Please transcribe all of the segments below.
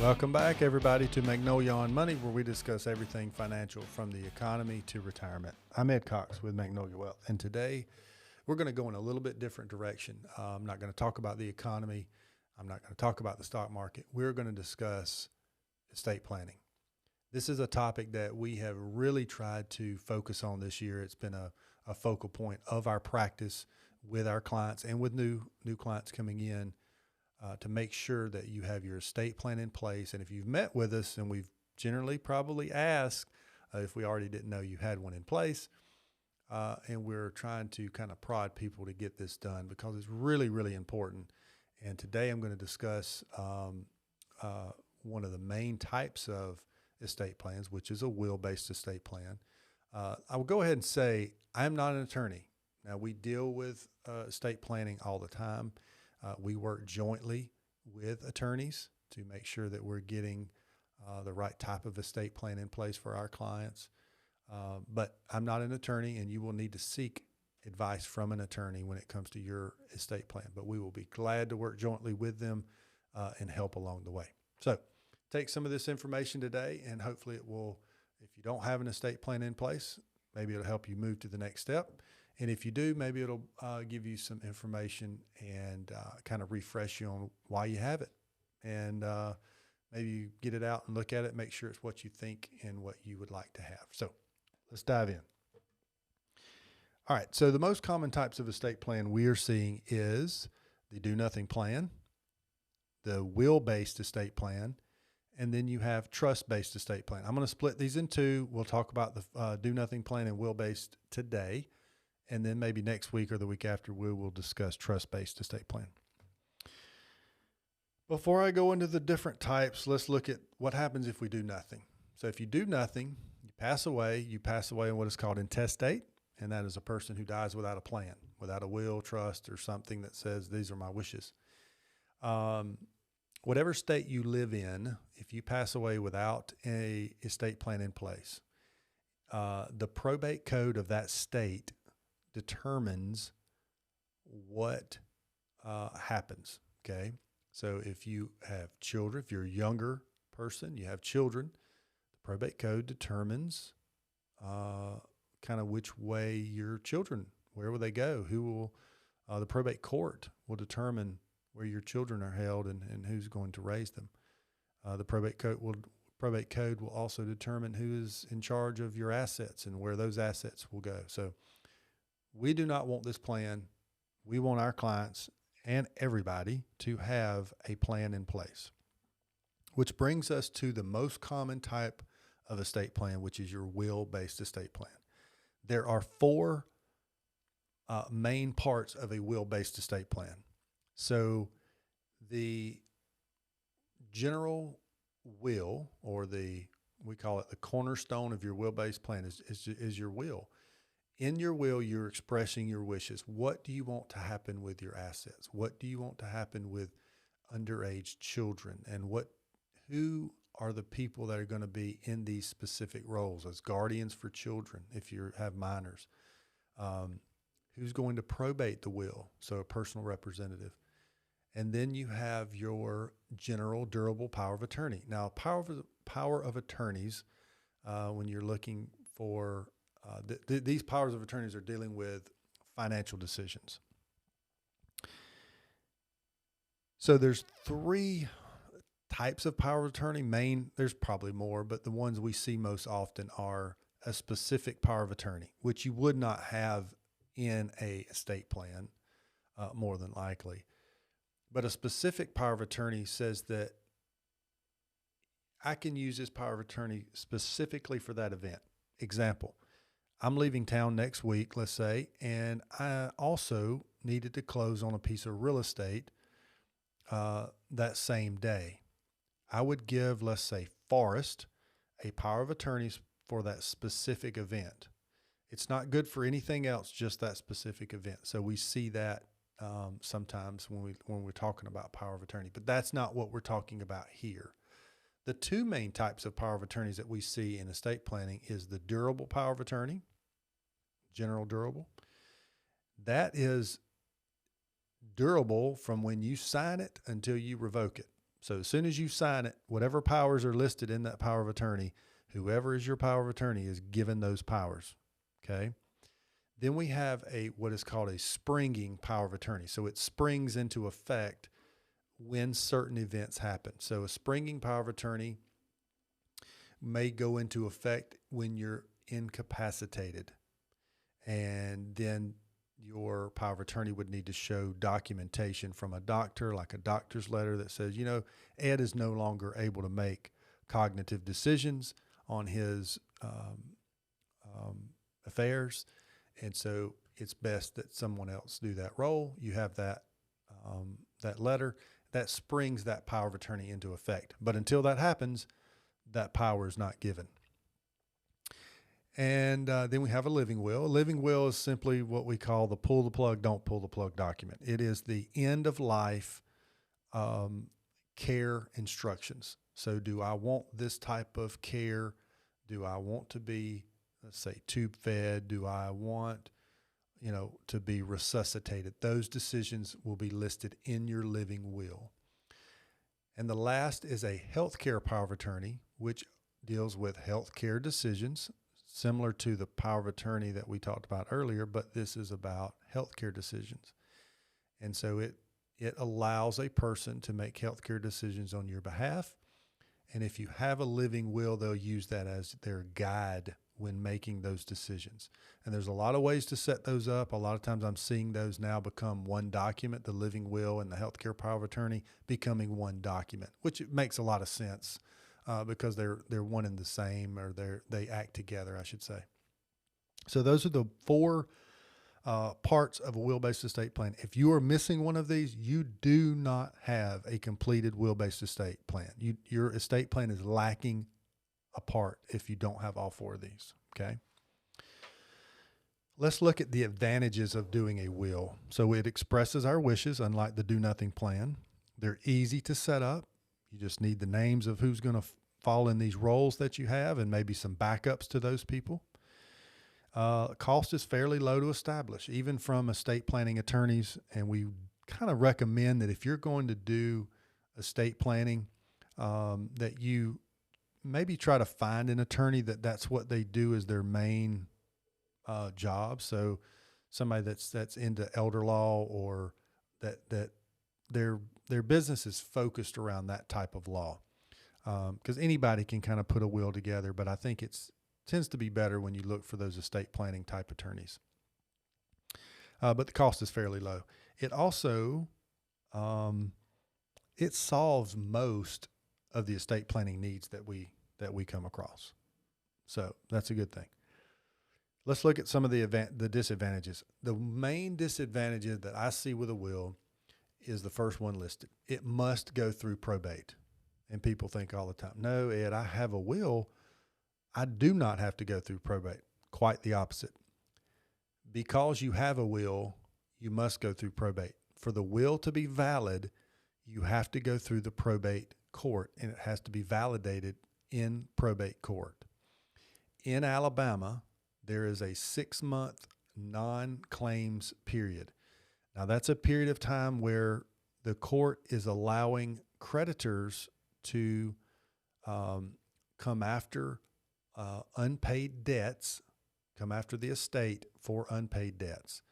Welcome back, everybody, to Magnolia on Money, where we discuss everything financial from the economy to retirement. I'm Ed Cox with Magnolia Wealth, and today we're going to go in a little bit different direction. I'm not going to talk about the economy. I'm not going to talk about the stock market. We're going to discuss estate planning. This is a topic that we have really tried to focus on this year. It's been a focal point of our practice with our clients and with new clients coming in. To make sure that you have your estate plan in place. And if you've met with us, and we've generally probably asked if we already didn't know you had one in place, and we're trying to kind of prod people to get this done because it's really, really important. And today I'm going to discuss one of the main types of estate plans, which is a will-based estate plan. I will go ahead and say I'm not an attorney. Now, we deal with estate planning all the time. We work jointly with attorneys to make sure that we're getting the right type of estate plan in place for our clients. But I'm not an attorney, and you will need to seek advice from an attorney when it comes to your estate plan. But we will be glad to work jointly with them and help along the way. So take some of this information today, and hopefully it will, if you don't have an estate plan in place, maybe it'll help you move to the next step. And if you do, maybe it'll give you some information and kind of refresh you on why you have it. And maybe you get it out and look at it, make sure it's what you think and what you would like to have. So let's dive in. All right. So the most common types of estate plan we are seeing is the do-nothing plan, the will-based estate plan, and then you have trust-based estate plan. I'm going to split these in two. We'll talk about the do-nothing plan and will-based today. And then maybe next week or the week after, we will discuss trust-based estate plan. Before I go into the different types, let's look at what happens if we do nothing. So if you do nothing, you pass away in what is called intestate, and that is a person who dies without a plan, without a will, trust, or something that says, these are my wishes. Whatever state you live in, if you pass away without a estate plan in place, the probate code of that state determines what happens, okay? So if you have children, if you're a younger person, you have children, the probate code determines kind of which way your children, where will they go? Who will, the probate court will determine where your children are held and who's going to raise them. The probate code will also determine who is in charge of your assets and where those assets will go. So we do not want this plan. We want our clients and everybody to have a plan in place, which brings us to the most common type of estate plan, which is your will-based estate plan. There are four main parts of a will-based estate plan. So the general will, or we call it the cornerstone of your will-based plan, is your will. In your will, you're expressing your wishes. What do you want to happen with your assets? What do you want to happen with underage children? And who are the people that are going to be in these specific roles as guardians for children if you have minors? Who's going to probate the will? So a personal representative. And then you have your general durable power of attorney. Now, power of attorneys, when you're looking for these powers of attorneys are dealing with financial decisions. So there's three types of power of attorney. There's probably more, but the ones we see most often are a specific power of attorney, which you would not have in a estate plan, more than likely. But a specific power of attorney says that I can use this power of attorney specifically for that event. Example, I'm leaving town next week, let's say, and I also needed to close on a piece of real estate that same day. I would give, let's say, Forrest a power of attorney for that specific event. It's not good for anything else, just that specific event. So we see that sometimes when we're talking about power of attorney, but that's not what we're talking about here. The two main types of power of attorneys that we see in estate planning is the durable power of attorney, general durable. That is durable from when you sign it until you revoke it. So as soon as you sign it, whatever powers are listed in that power of attorney, whoever is your power of attorney is given those powers. Okay. Then we have what is called a springing power of attorney. So it springs into effect when certain events happen. So a springing power of attorney may go into effect when you're incapacitated. And then your power of attorney would need to show documentation from a doctor, like a doctor's letter that says, Ed is no longer able to make cognitive decisions on his affairs. And so it's best that someone else do that role. You have that letter that springs that power of attorney into effect. But until that happens, that power is not given. And then we have a living will. A living will is simply what we call the pull the plug, don't pull the plug document. It is the end of life care instructions. So do I want this type of care? Do I want to be, let's say, tube fed? Do I want, to be resuscitated? Those decisions will be listed in your living will. And the last is a healthcare power of attorney, which deals with healthcare decisions, similar to the power of attorney that we talked about earlier, but this is about healthcare decisions. And so it allows a person to make healthcare decisions on your behalf. And if you have a living will, they'll use that as their guide when making those decisions. And there's a lot of ways to set those up. A lot of times I'm seeing those now become one document, the living will and the healthcare power of attorney becoming one document, which makes a lot of sense. Because they're one and the same, or they act together, I should say. So those are the four parts of a will-based estate plan. If you are missing one of these, you do not have a completed will-based estate plan. Your estate plan is lacking a part if you don't have all four of these. Okay. Let's look at the advantages of doing a will. So it expresses our wishes, unlike the do nothing plan. They're easy to set up. You just need the names of who's going to fall in these roles that you have and maybe some backups to those people. Cost is fairly low to establish, even from estate planning attorneys. And we kind of recommend that if you're going to do estate planning, that you maybe try to find an attorney that's what they do as their main job. So somebody that's into elder law, or that their business is focused around that type of law. Because anybody can kind of put a will together, but I think tends to be better when you look for those estate planning type attorneys. But the cost is fairly low. It also, it solves most of the estate planning needs that we come across. So that's a good thing. Let's look at some of the disadvantages. The main disadvantage that I see with a will is the first one listed. It must go through probate. And people think all the time, no, Ed, I have a will. I do not have to go through probate. Quite the opposite. Because you have a will, you must go through probate. For the will to be valid, you have to go through the probate court, and it has to be validated in probate court. In Alabama, there is a 6-month non-claims period. Now, that's a period of time where the court is allowing creditors to come after unpaid debts, come after the estate for unpaid debts.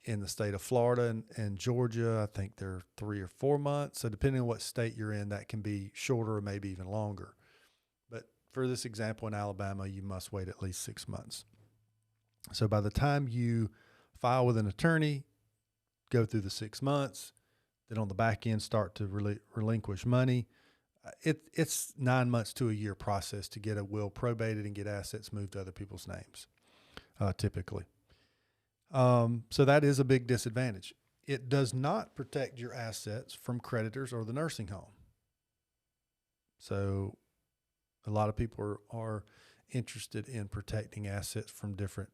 In the state of Florida and Georgia, I think they're 3 or 4 months. So depending on what state you're in, that can be shorter or maybe even longer. But for this example, in Alabama, you must wait at least 6 months. So by the time you file with an attorney, go through the 6 months, then on the back end start to relinquish money, it's 9 months to a year process to get a will probated and get assets moved to other people's names, typically. So that is a big disadvantage. It does not protect your assets from creditors or the nursing home. So a lot of people are interested in protecting assets from different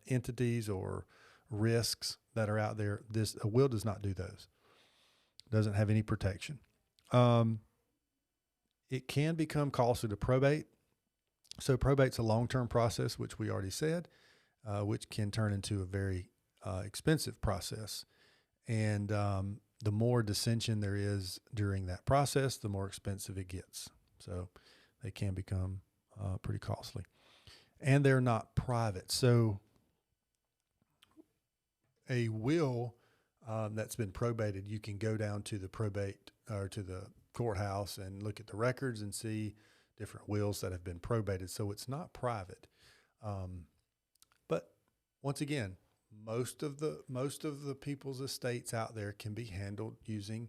entities or risks that are out there. A will does not do those. It doesn't have any protection. It can become costly to probate. So probate's a long-term process, which we already said, which can turn into a very expensive process. And the more dissension there is during that process, the more expensive it gets. So they can become pretty costly. And they're not private. So a will that's been probated, you can go down to the probate or to the courthouse and look at the records and see different wills that have been probated. So it's not private. But once again, most of the people's estates out there can be handled using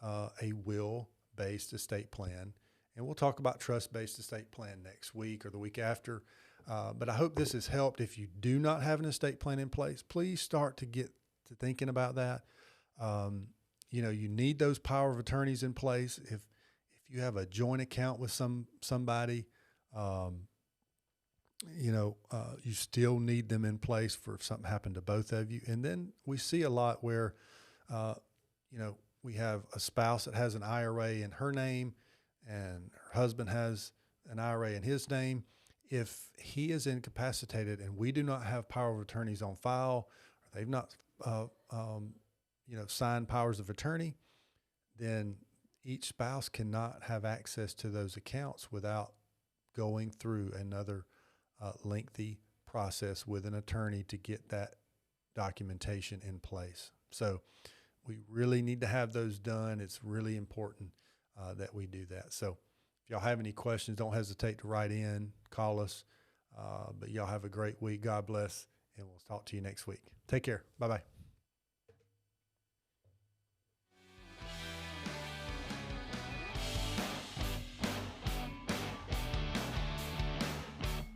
a will-based estate plan. And we'll talk about trust-based estate plan next week or the week after. But I hope this has helped. If you do not have an estate plan in place, please start to get to thinking about that. You need those power of attorneys in place. If you have a joint account with somebody, you still need them in place for if something happened to both of you. And then we see a lot where, we have a spouse that has an IRA in her name and her husband has an IRA in his name. If he is incapacitated and we do not have power of attorneys on file, or they've not, signed powers of attorney, then each spouse cannot have access to those accounts without going through another lengthy process with an attorney to get that documentation in place. So we really need to have those done. It's really important that we do that. So if y'all have any questions, don't hesitate to write in, call us. But y'all have a great week. God bless, and we'll talk to you next week. Take care. Bye-bye.